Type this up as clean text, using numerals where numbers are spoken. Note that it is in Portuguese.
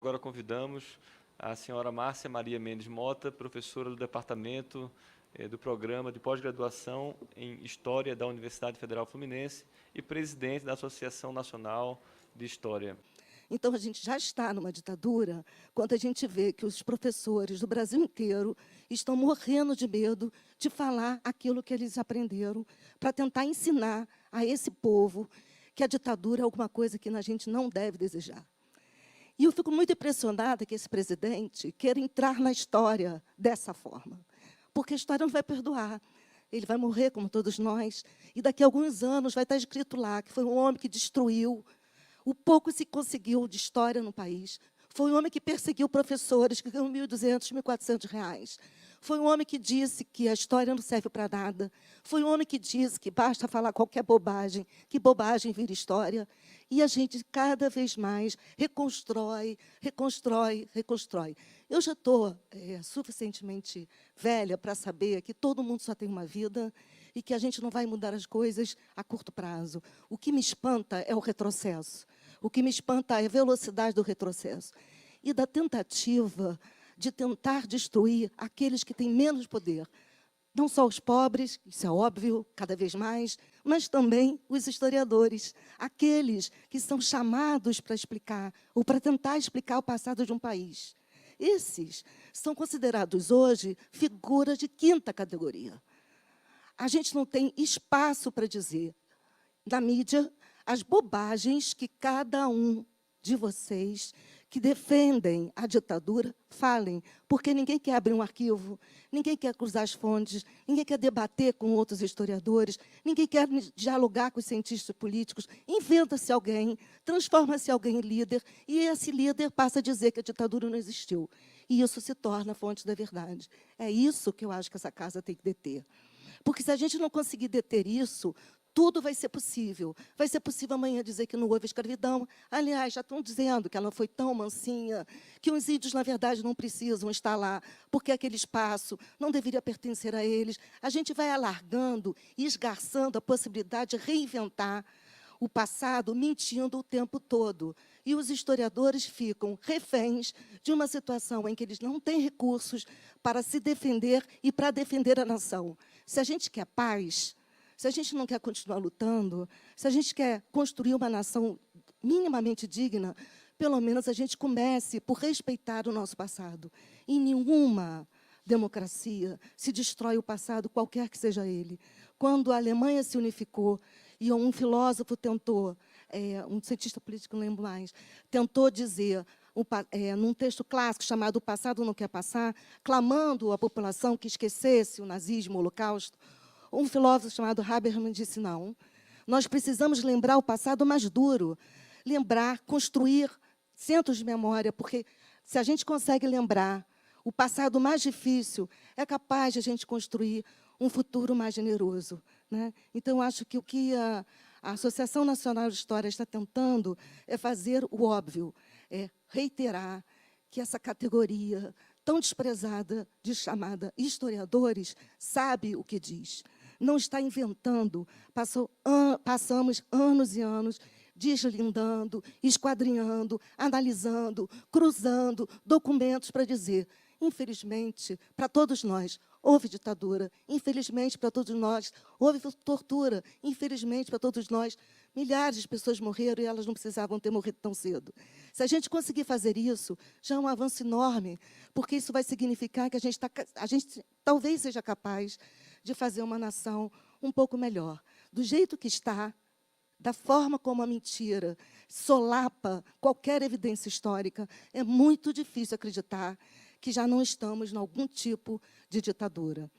Agora convidamos a senhora Márcia Maria Mendes Mota, professora do Departamento do Programa de Pós-Graduação em História da Universidade Federal Fluminense e presidente da Associação Nacional de História. Então, a gente já está numa ditadura quando a gente vê que os professores do Brasil inteiro estão morrendo de medo de falar aquilo que eles aprenderam para tentar ensinar a esse povo que a ditadura é alguma coisa que a gente não deve desejar. E eu fico muito impressionada que esse presidente queira entrar na história dessa forma, porque a história não vai perdoar. Ele vai morrer, como todos nós, e daqui a alguns anos vai estar escrito lá que foi um homem que destruiu o pouco se conseguiu de história no país. Foi um homem que perseguiu professores que ganham R$1.200, R$1.400. Foi um homem que disse que a história não serve para nada. Foi um homem que disse que basta falar qualquer bobagem, que bobagem vira história. E a gente, cada vez mais, reconstrói. Eu já estou suficientemente velha para saber que todo mundo só tem uma vida e que a gente não vai mudar as coisas a curto prazo. O que me espanta é o retrocesso. O que me espanta é a velocidade do retrocesso e da tentativa de tentar destruir aqueles que têm menos poder. Não só os pobres, isso é óbvio, cada vez mais, mas também os historiadores, aqueles que são chamados para explicar, ou para tentar explicar o passado de um país. Esses são considerados hoje figuras de quinta categoria. A gente não tem espaço para dizer, na mídia, as bobagens que cada um de vocês que defendem a ditadura falem, porque ninguém quer abrir um arquivo, ninguém quer cruzar as fontes, ninguém quer debater com outros historiadores, ninguém quer dialogar com os cientistas políticos. Inventa-se alguém, transforma-se alguém em líder, e esse líder passa a dizer que a ditadura não existiu. E isso se torna a fonte da verdade. É isso que eu acho que essa casa tem que deter. Porque se a gente não conseguir deter isso, tudo vai ser possível. Vai ser possível amanhã dizer que não houve escravidão. Aliás, já estão dizendo que ela foi tão mansinha, que os índios, na verdade, não precisam estar lá, porque aquele espaço não deveria pertencer a eles. A gente vai alargando e esgarçando a possibilidade de reinventar o passado, mentindo o tempo todo. E os historiadores ficam reféns de uma situação em que eles não têm recursos para se defender e para defender a nação. Se a gente quer paz, se a gente não quer continuar lutando, se a gente quer construir uma nação minimamente digna, pelo menos a gente comece por respeitar o nosso passado. Em nenhuma democracia se destrói o passado, qualquer que seja ele. Quando a Alemanha se unificou e um filósofo tentou, um cientista político, não lembro mais, tentou dizer, num texto clássico chamado O Passado Não Quer Passar, clamando à população que esquecesse o nazismo, o Holocausto, um filósofo chamado Habermas disse, não, nós precisamos lembrar o passado mais duro, lembrar, construir centros de memória, porque se a gente consegue lembrar o passado mais difícil, é capaz de a gente construir um futuro mais generoso, né? Então, eu acho que o que a Associação Nacional de História está tentando é fazer o óbvio, é reiterar que essa categoria tão desprezada, de chamada historiadores, sabe o que diz. Não está inventando. Passamos anos e anos deslindando, esquadrinhando, analisando, cruzando documentos para dizer, infelizmente, para todos nós, houve ditadura. Infelizmente, para todos nós, houve tortura. Infelizmente, para todos nós, milhares de pessoas morreram e elas não precisavam ter morrido tão cedo. Se a gente conseguir fazer isso, já é um avanço enorme, porque isso vai significar que a gente talvez seja capaz de fazer uma nação um pouco melhor. Do jeito que está, da forma como a mentira solapa qualquer evidência histórica, é muito difícil acreditar que já não estamos em algum tipo de ditadura.